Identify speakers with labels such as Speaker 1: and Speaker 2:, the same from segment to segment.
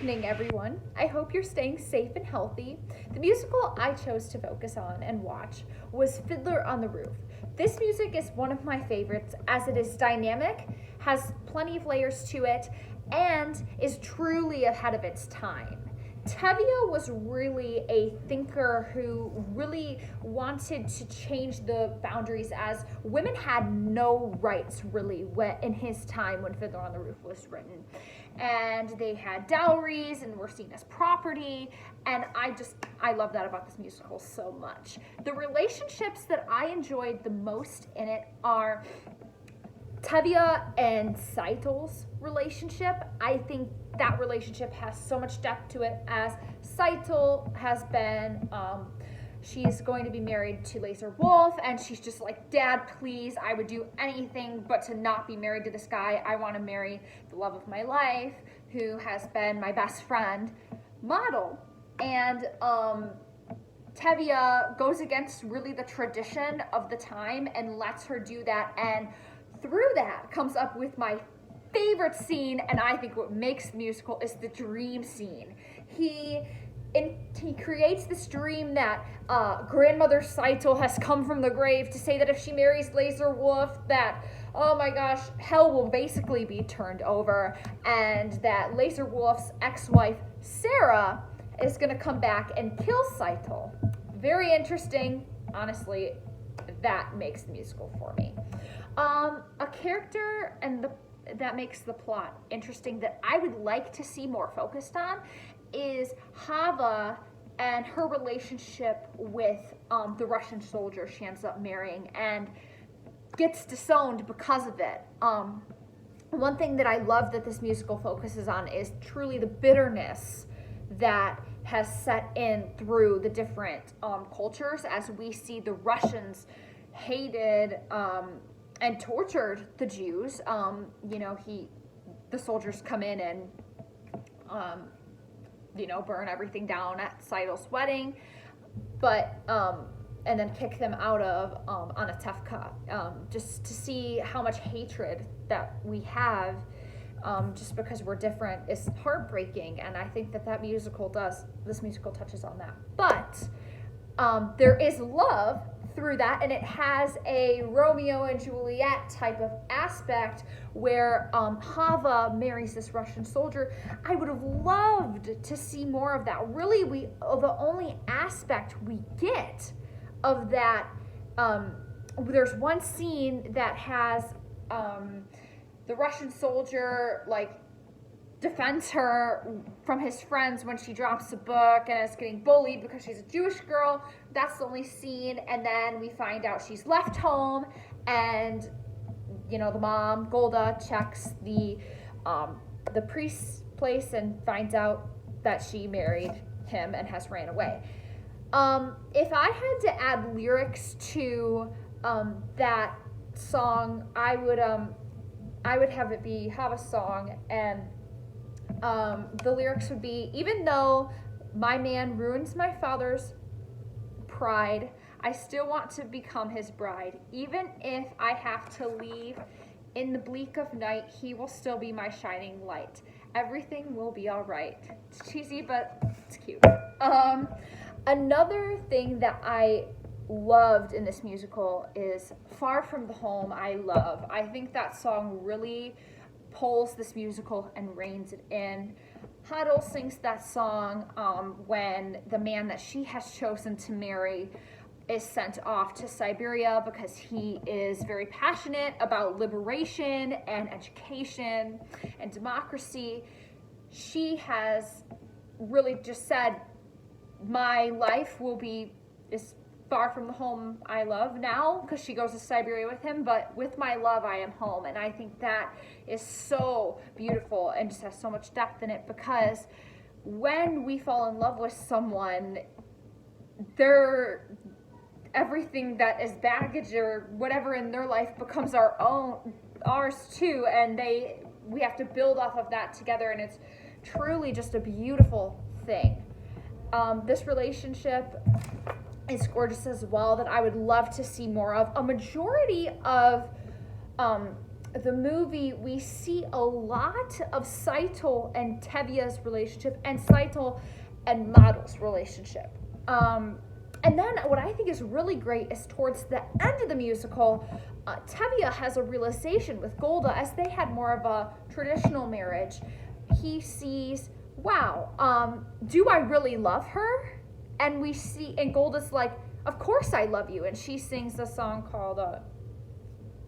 Speaker 1: evening, everyone. I hope you're staying safe and healthy. The musical I chose to focus on and watch was Fiddler on the Roof. This music is one of my favorites as it is dynamic, has plenty of layers to it, and is truly ahead of its time. Tevye was really a thinker who really wanted to change the boundaries as women had no rights really in his time when Fiddler on the Roof was written. And they had dowries and were seen as property, and I love that about this musical so much. The relationships that I enjoyed the most in it are Tevye and Saitol's relationship. I think that relationship has so much depth to it, as Saitol has been, she's going to be married to Laser Wolf, and she's just like, Dad, please, I would do anything but to not be married to this guy. I want to marry the love of my life, who has been my best friend, Model. And Tevye goes against really the tradition of the time and lets her do that, and through that comes up with my favorite scene, and I think what makes the musical is the dream scene. He creates this dream that grandmother Saitol has come from the grave to say that if she marries Laser Wolf, that, oh my gosh, hell will basically be turned over, and that Laser Wolf's ex-wife Sarah is going to come back and kill Saitol. Very interesting. Honestly, that makes the musical for me. A character that makes the plot interesting that I would like to see more focused on is Hava and her relationship with the Russian soldier she ends up marrying and gets disowned because of it. One thing that I love that this musical focuses on is truly the bitterness that has set in through the different cultures, as we see the Russians hated and tortured the Jews. The soldiers come in and burn everything down at Saitol's wedding, but and then kick them out of Anatevka, just to see how much hatred that we have just because we're different is heartbreaking, and I think this musical touches on that. But there is love through that, and it has a Romeo and Juliet type of aspect where Hava marries this Russian soldier. I would have loved to see more of that. Really, the only aspect we get of that, there's one scene that has the Russian soldier defends her from his friends when she drops a book and is getting bullied because she's a Jewish girl. That's the only scene. And then we find out she's left home, and the mom Golda checks the priest's place and finds out that she married him and has ran away. If I had to add lyrics to that song, I would have it be Hava's song, and the lyrics would be, even though my man ruins my father's pride, I still want to become his bride. Even if I have to leave in the bleak of night, he will still be my shining light. Everything will be all right. It's cheesy, but it's cute. Another thing that I loved in this musical is Far From the Home I Love. I think that song really pulls this musical and reins it in. Hadel sings that song when the man that she has chosen to marry is sent off to Siberia because he is very passionate about liberation and education and democracy. She has really just said, my life is far from the home I love now, because she goes to Siberia with him, but with my love I am home. And I think that is so beautiful and just has so much depth in it, because when we fall in love with someone, everything that is baggage or whatever in their life becomes ours too, and we have to build off of that together, and it's truly just a beautiful thing. This relationship is gorgeous as well, that I would love to see more of. A majority of the movie, we see a lot of Saito and Tebia's relationship and Saito and Mado's relationship. And then what I think is really great is towards the end of the musical, Tevye has a realization with Golda, as they had more of a traditional marriage. He sees, wow, do I really love her? And we see, and Golda's like, of course I love you. And she sings a song called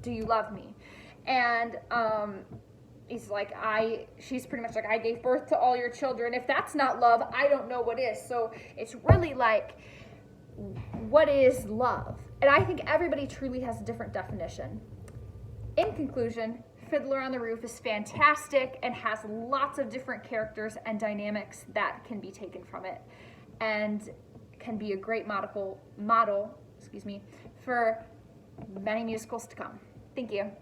Speaker 1: Do You Love Me? And he's like, she's pretty much like, I gave birth to all your children. If that's not love, I don't know what is. So it's really like, what is love? And I think everybody truly has a different definition. In conclusion, Fiddler on the Roof is fantastic and has lots of different characters and dynamics that can be taken from it, and can be a great model for many musicals to come. Thank you.